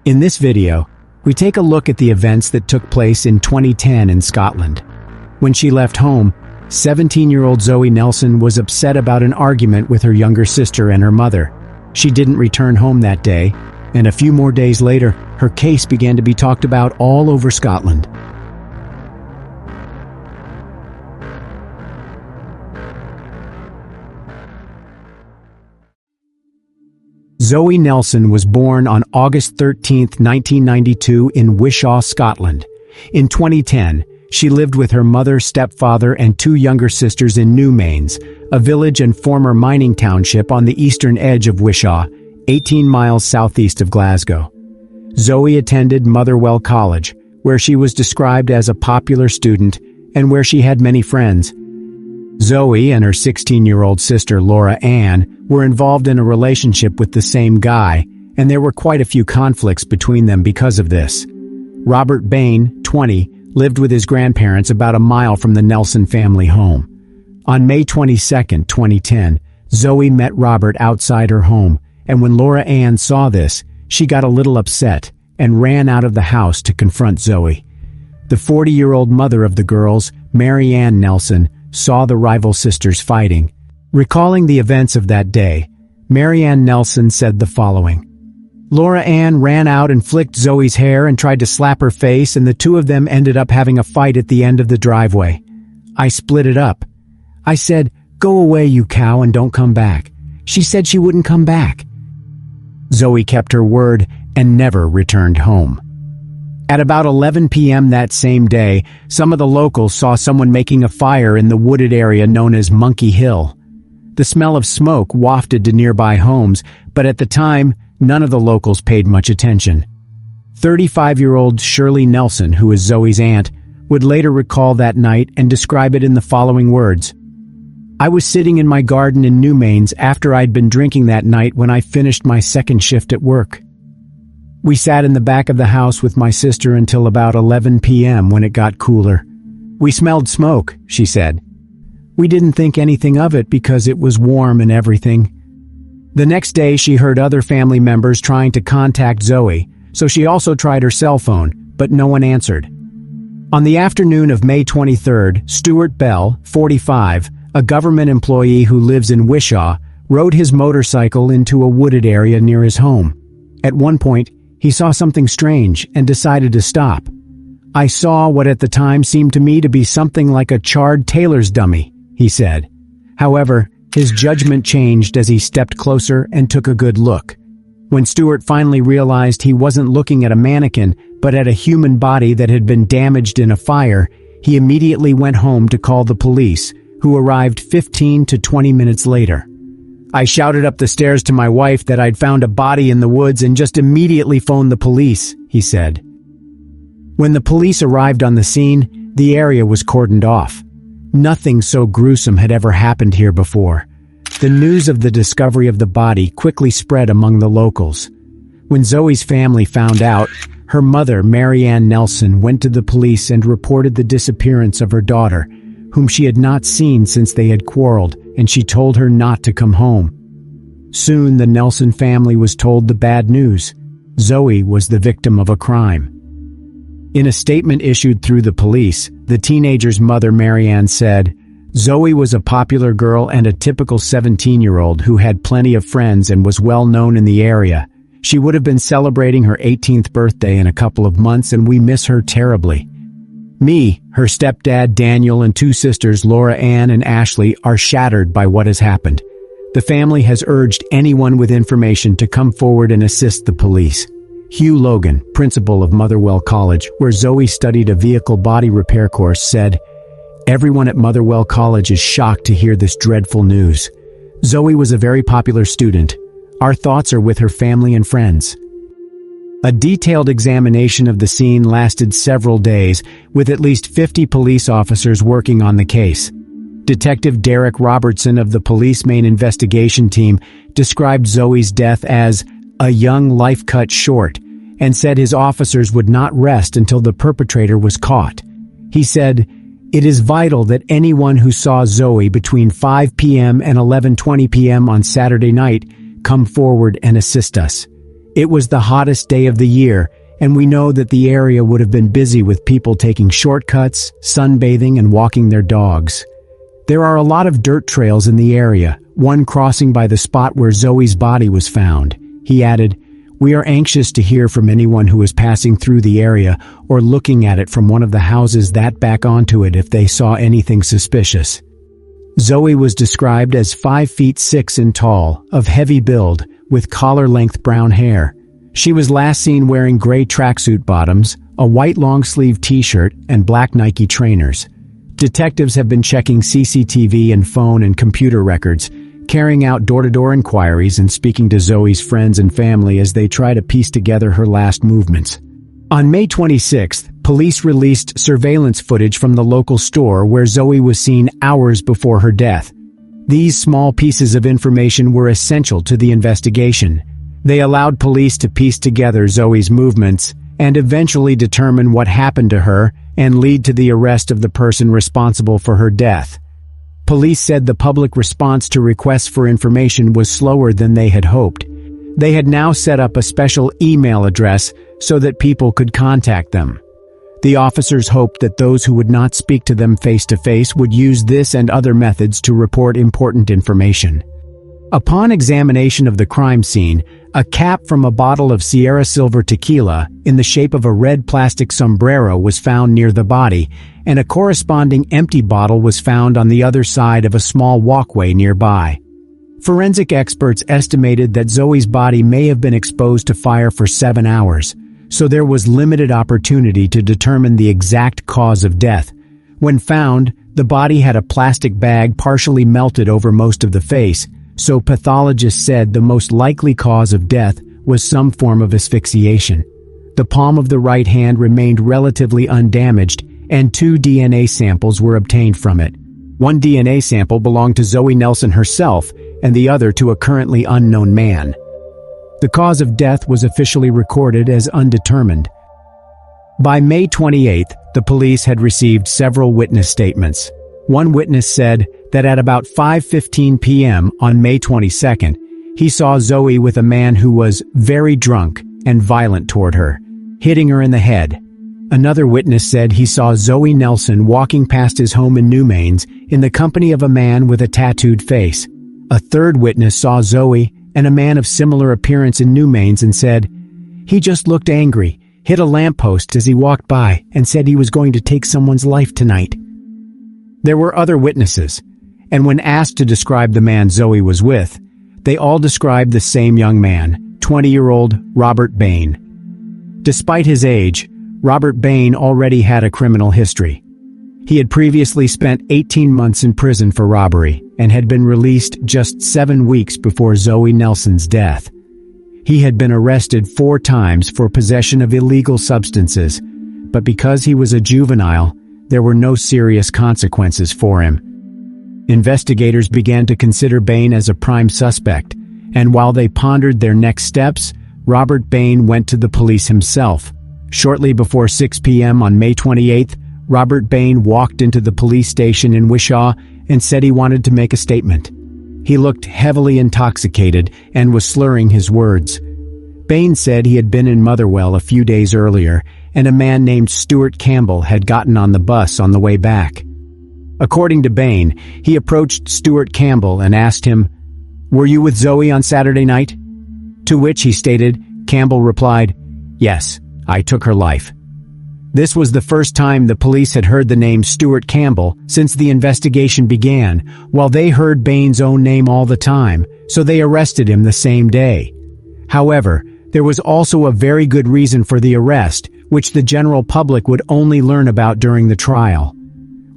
In this video, we take a look at the events that took place in 2010 in Scotland. When she left home, 17-year-old Zoe Nelson was upset about an argument with her younger sister and her mother. She didn't return home that day, and a few more days later, her case began to be talked about all over Scotland. Zoe Nelson was born on August 13, 1992 in Wishaw, Scotland. In 2010, she lived with her mother, stepfather, and two younger sisters in Newmains, a village and former mining township on the eastern edge of Wishaw, 18 miles southeast of Glasgow. Zoe attended Motherwell College, where she was described as a popular student and where she had many friends. Zoe and her 16-year-old sister Laura Ann were involved in a relationship with the same guy, and there were quite a few conflicts between them because of this. Robert Bain, 20, lived with his grandparents about a mile from the Nelson family home. On May 22, 2010, Zoe met Robert outside her home, and when Laura Ann saw this, she got a little upset and ran out of the house to confront Zoe. The 40-year-old mother of the girls, Mary Ann Nelson, saw the rival sisters fighting. Recalling the events of that day, Mary Ann Nelson said the following: "Laura Ann ran out and flicked Zoe's hair and tried to slap her face, and the two of them ended up having a fight at the end of the driveway. I split it up. I said, 'Go away, you cow, and don't come back.' She said she wouldn't come back." Zoe kept her word and never returned home. At about 11 p.m. that same day, some of the locals saw someone making a fire in the wooded area known as Monkey Hill. The smell of smoke wafted to nearby homes, but at the time, none of the locals paid much attention. 35-year-old Shirley Nelson, who is Zoe's aunt, would later recall that night and describe it in the following words: "I was sitting in my garden in Newmains after I'd been drinking that night when I finished my second shift at work. We sat in the back of the house with my sister until about 11 p.m. when it got cooler. We smelled smoke," she said. "We didn't think anything of it because it was warm and everything." The next day, she heard other family members trying to contact Zoe, so she also tried her cell phone, but no one answered. On the afternoon of May 23rd, Stuart Bell, 45, a government employee who lives in Wishaw, rode his motorcycle into a wooded area near his home. At one point, he saw something strange and decided to stop. "I saw what at the time seemed to me to be something like a charred tailor's dummy," he said. However, his judgment changed as he stepped closer and took a good look. When Stuart finally realized he wasn't looking at a mannequin, but at a human body that had been damaged in a fire, he immediately went home to call the police, who arrived 15 to 20 minutes later. "I shouted up the stairs to my wife that I'd found a body in the woods and just immediately phoned the police," he said. When the police arrived on the scene, the area was cordoned off. Nothing so gruesome had ever happened here before. The news of the discovery of the body quickly spread among the locals. When Zoe's family found out, her mother, Mary Ann Nelson, went to the police and reported the disappearance of her daughter, whom she had not seen since they had quarreled, and she told her not to come home. Soon the Nelson family was told the bad news: Zoe was the victim of a crime. In a statement issued through the police, the teenager's mother, Mary Ann, said, "Zoe was a popular girl and a typical 17-year-old who had plenty of friends and was well known in the area. She would have been celebrating her 18th birthday in a couple of months, and we miss her terribly. Me, her stepdad Daniel, and two sisters Laura Ann and Ashley are shattered by what has happened. The family has urged anyone with information to come forward and assist the police." Hugh Logan, principal of Motherwell College, where Zoe studied a vehicle body repair course, said, "Everyone at Motherwell College is shocked to hear this dreadful news. Zoe was a very popular student. Our thoughts are with her family and friends." A detailed examination of the scene lasted several days, with at least 50 police officers working on the case. Detective Derek Robertson of the police main investigation team described Zoe's death as a young life cut short and said his officers would not rest until the perpetrator was caught. He said, "It is vital that anyone who saw Zoe between 5 p.m. and 11:20 p.m. on Saturday night come forward and assist us. It was the hottest day of the year, and we know that the area would have been busy with people taking shortcuts, sunbathing, and walking their dogs. There are a lot of dirt trails in the area, one crossing by the spot where Zoe's body was found. He added, "We are anxious to hear from anyone who is passing through the area or looking at it from one of the houses that back onto it if they saw anything suspicious." Zoe was described as 5 feet 6 in tall, of heavy build, with collar-length brown hair. She was last seen wearing gray tracksuit bottoms, a white long-sleeve t-shirt, and black Nike trainers. Detectives have been checking CCTV and phone and computer records, carrying out door-to-door inquiries and speaking to Zoe's friends and family as they try to piece together her last movements. On May 26th, police released surveillance footage from the local store where Zoe was seen hours before her death. These small pieces of information were essential to the investigation. They allowed police to piece together Zoe's movements and eventually determine what happened to her and lead to the arrest of the person responsible for her death. Police said the public response to requests for information was slower than they had hoped. They had now set up a special email address so that people could contact them. The officers hoped that those who would not speak to them face-to-face would use this and other methods to report important information. Upon examination of the crime scene, a cap from a bottle of Sierra Silver tequila in the shape of a red plastic sombrero was found near the body, and a corresponding empty bottle was found on the other side of a small walkway nearby. Forensic experts estimated that Zoe's body may have been exposed to fire for 7 hours, so there was limited opportunity to determine the exact cause of death. When found, the body had a plastic bag partially melted over most of the face, so pathologists said the most likely cause of death was some form of asphyxiation. The palm of the right hand remained relatively undamaged, and 2 DNA samples were obtained from it. One DNA sample belonged to Zoe Nelson herself, and the other to a currently unknown man. The cause of death was officially recorded as undetermined. By May 28th, the police had received several witness statements. One witness said that at about 5:15 p.m. on May 22nd, he saw Zoe with a man who was very drunk and violent toward her, hitting her in the head. Another witness said he saw Zoe Nelson walking past his home in Newmains in the company of a man with a tattooed face. A third witness saw Zoe and a man of similar appearance in Newmains and said, "He just looked angry, hit a lamppost as he walked by, and said he was going to take someone's life tonight." There were other witnesses, and when asked to describe the man Zoe was with, they all described the same young man, 20-year-old Robert Bain. Despite his age, Robert Bain already had a criminal history. He had previously spent 18 months in prison for robbery and had been released just 7 weeks before Zoe Nelson's death. He had been arrested 4 times for possession of illegal substances, but because he was a juvenile, there were no serious consequences for him. Investigators began to consider Bain as a prime suspect, and while they pondered their next steps, Robert Bain went to the police himself. Shortly before 6 p.m. on May 28th, Robert Bain walked into the police station in Wishaw and said he wanted to make a statement. He looked heavily intoxicated and was slurring his words. Bain said he had been in Motherwell a few days earlier, and a man named Stuart Campbell had gotten on the bus on the way back. According to Bain, he approached Stuart Campbell and asked him, "Were you with Zoe on Saturday night?" To which he stated, Campbell replied, "Yes, I took her life." This was the first time the police had heard the name Stuart Campbell since the investigation began, while they heard Bain's own name all the time, so they arrested him the same day. However, there was also a very good reason for the arrest, which the general public would only learn about during the trial.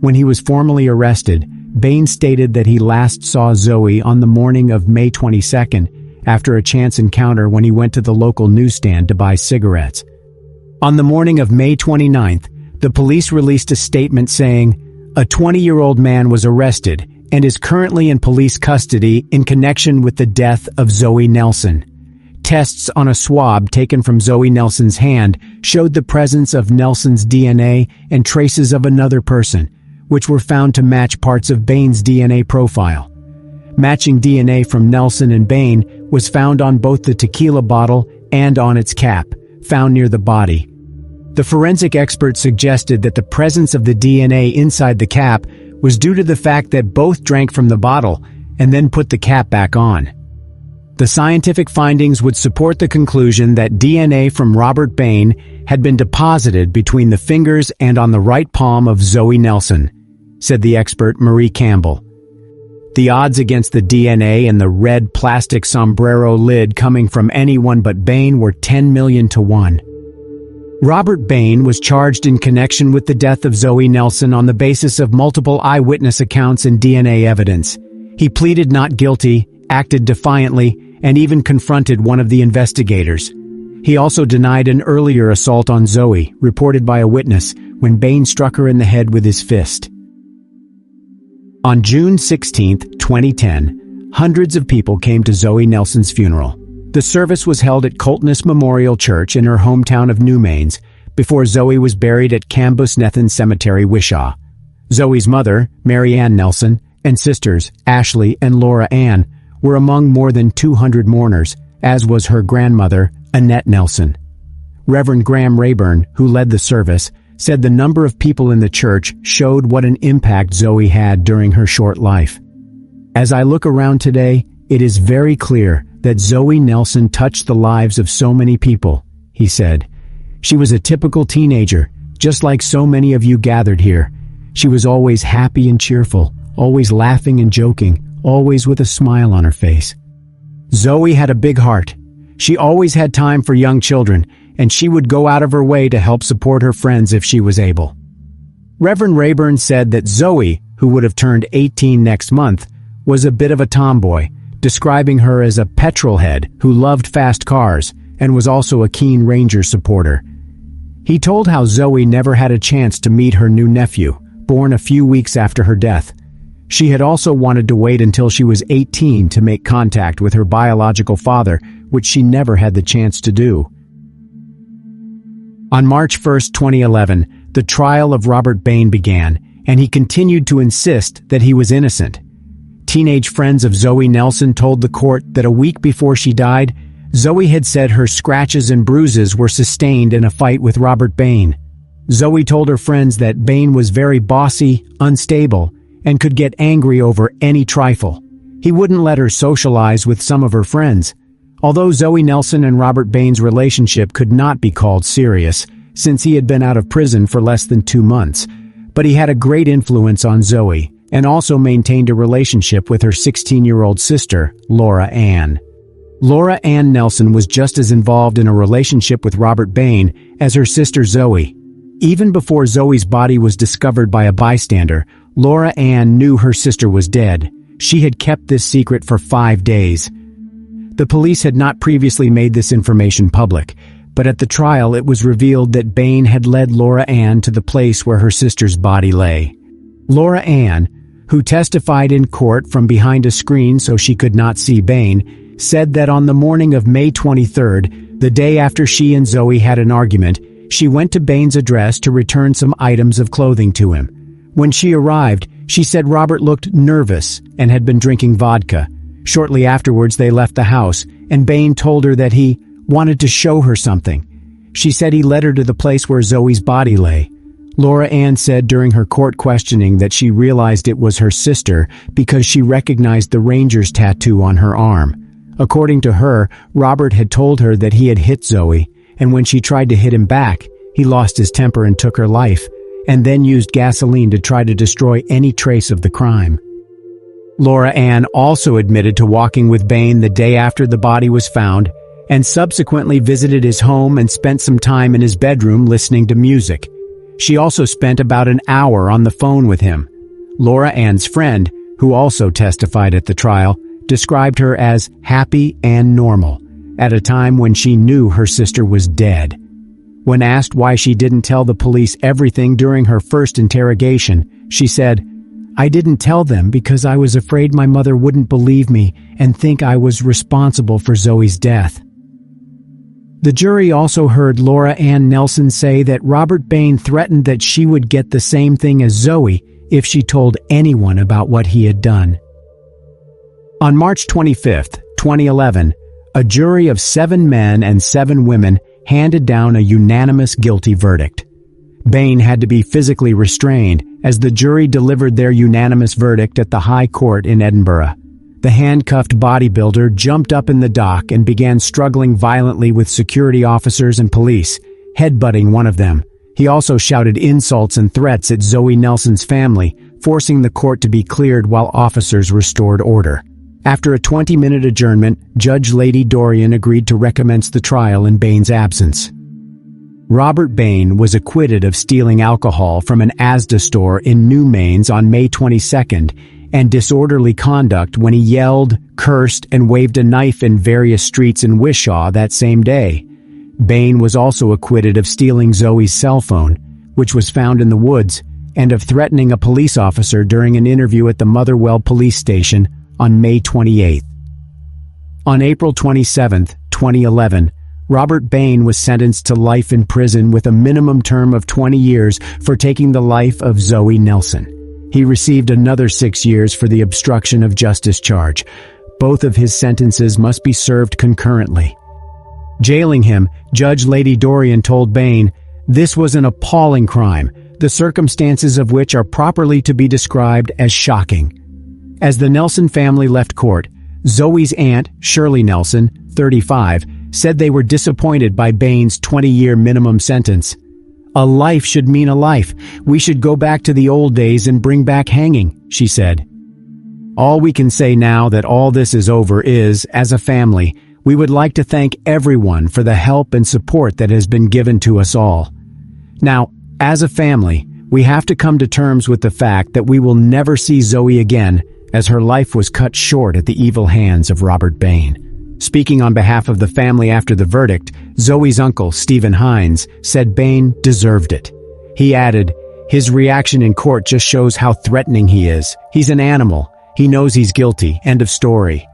When he was formally arrested, Bain stated that he last saw Zoe on the morning of May 22nd after a chance encounter when he went to the local newsstand to buy cigarettes. On the morning of May 29th, the police released a statement saying, "A 20-year-old man was arrested and is currently in police custody in connection with the death of Zoe Nelson." Tests on a swab taken from Zoe Nelson's hand showed the presence of Nelson's DNA and traces of another person, which were found to match parts of Bain's DNA profile. Matching DNA from Nelson and Bain was found on both the tequila bottle and on its cap, found near the body. The forensic expert suggested that the presence of the DNA inside the cap was due to the fact that both drank from the bottle and then put the cap back on. The scientific findings would support the conclusion that DNA from Robert Bain had been deposited between the fingers and on the right palm of Zoe Nelson, said the expert Marie Campbell. The odds against the DNA and the red plastic sombrero lid coming from anyone but Bain were 10 million to 1. Robert Bain was charged in connection with the death of Zoe Nelson on the basis of multiple eyewitness accounts and DNA evidence. He pleaded not guilty, acted defiantly, and even confronted one of the investigators. He also denied an earlier assault on Zoe, reported by a witness, when Bain struck her in the head with his fist. On June 16, 2010, hundreds of people came to Zoe Nelson's funeral. The service was held at Coltness Memorial Church in her hometown of Newmains, before Zoe was buried at Cambusnethan Cemetery, Wishaw. Zoe's mother, Mary Ann Nelson, and sisters, Ashley and Laura Ann, were among more than 200 mourners, as was her grandmother, Annette Nelson. Reverend Graham Rayburn, who led the service, said the number of people in the church showed what an impact Zoe had during her short life. As I look around today, it is very clear that Zoe Nelson touched the lives of so many people, he said. She was a typical teenager, just like so many of you gathered here. She was always happy and cheerful, always laughing and joking, always with a smile on her face. Zoe had a big heart. She always had time for young children, and she would go out of her way to help support her friends if she was able. Reverend Rayburn said that Zoe, who would have turned 18 next month, was a bit of a tomboy, describing her as a petrolhead who loved fast cars and was also a keen Ranger supporter. He told how Zoe never had a chance to meet her new nephew, born a few weeks after her death. She had also wanted to wait until she was 18 to make contact with her biological father, which she never had the chance to do. On March 1, 2011, the trial of Robert Bain began, and he continued to insist that he was innocent. Teenage friends of Zoe Nelson told the court that a week before she died, Zoe had said her scratches and bruises were sustained in a fight with Robert Bain. Zoe told her friends that Bain was very bossy, unstable, and could get angry over any trifle. He wouldn't let her socialize with some of her friends. Although Zoe Nelson and Robert Bain's relationship could not be called serious, since he had been out of prison for less than 2 months, but he had a great influence on Zoe, and also maintained a relationship with her 16-year-old sister, Laura Ann. Laura Ann Nelson was just as involved in a relationship with Robert Bain as her sister Zoe. Even before Zoe's body was discovered by a bystander, Laura Ann knew her sister was dead. She had kept this secret for 5 days. The police had not previously made this information public, but at the trial it was revealed that Bain had led Laura Ann to the place where her sister's body lay. Laura Ann, who testified in court from behind a screen so she could not see Bain, said that on the morning of May 23rd, the day after she and Zoe had an argument, she went to Bain's address to return some items of clothing to him. When she arrived, she said Robert looked nervous and had been drinking vodka. Shortly afterwards, they left the house, and Bain told her that he wanted to show her something. She said he led her to the place where Zoe's body lay. Laura Ann said during her court questioning that she realized it was her sister because she recognized the Ranger's tattoo on her arm. According to her, Robert had told her that he had hit Zoe, and when she tried to hit him back, he lost his temper and took her life, and then used gasoline to try to destroy any trace of the crime. Laura Ann also admitted to walking with Bain the day after the body was found, and subsequently visited his home and spent some time in his bedroom listening to music. She also spent about an hour on the phone with him. Laura Ann's friend, who also testified at the trial, described her as happy and normal, at a time when she knew her sister was dead. When asked why she didn't tell the police everything during her first interrogation, she said, "I didn't tell them because I was afraid my mother wouldn't believe me and think I was responsible for Zoe's death." The jury also heard Laura Ann Nelson say that Robert Bain threatened that she would get the same thing as Zoe if she told anyone about what he had done. On March 25, 2011, A jury of 7 men and 7 women handed down a unanimous guilty verdict. Bain had to be physically restrained as the jury delivered their unanimous verdict at the High Court in Edinburgh. The handcuffed bodybuilder jumped up in the dock and began struggling violently with security officers and police, headbutting one of them. He also shouted insults and threats at Zoe Nelson's family, forcing the court to be cleared while officers restored order. After a 20-minute adjournment, Judge Lady Dorian agreed to recommence the trial in Bain's absence. Robert Bain was acquitted of stealing alcohol from an Asda store in New Mains on May 22nd and disorderly conduct when he yelled, cursed, and waved a knife in various streets in Wishaw that same day. Bain was also acquitted of stealing Zoe's cell phone, which was found in the woods, and of threatening a police officer during an interview at the Motherwell police station on May 28th. On April 27, 2011, Robert Bain was sentenced to life in prison with a minimum term of 20 years for taking the life of Zoe Nelson. He received another 6 years for the obstruction of justice charge. Both of his sentences must be served concurrently. Jailing him, Judge Lady Dorian told Bain, "This was an appalling crime, the circumstances of which are properly to be described as shocking." As the Nelson family left court, Zoe's aunt, Shirley Nelson, 35, said they were disappointed by Bain's 20-year minimum sentence. "A life should mean a life. We should go back to the old days and bring back hanging," she said. "All we can say now that all this is over is, as a family, we would like to thank everyone for the help and support that has been given to us all. Now, as a family, we have to come to terms with the fact that we will never see Zoe again, as her life was cut short at the evil hands of Robert Bain." Speaking on behalf of the family after the verdict, Zoe's uncle, Stephen Hines, said Bain deserved it. He added, "His reaction in court just shows how threatening he is. He's an animal. He knows he's guilty. End of story."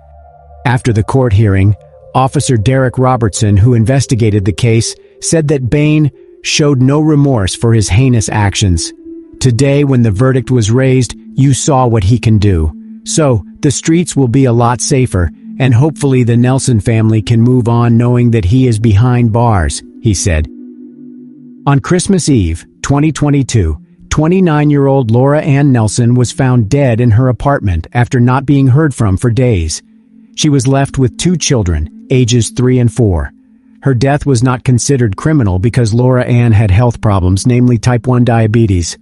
After the court hearing, Officer Derek Robertson, who investigated the case, said that Bain showed no remorse for his heinous actions. "Today, when the verdict was raised, you saw what he can do. So, the streets will be a lot safer, and hopefully the Nelson family can move on knowing that he is behind bars," he said. On Christmas Eve, 2022, 29-year-old Laura Ann Nelson was found dead in her apartment after not being heard from for days. She was left with 2 children, ages 3 and 4. Her death was not considered criminal because Laura Ann had health problems, namely type 1 diabetes.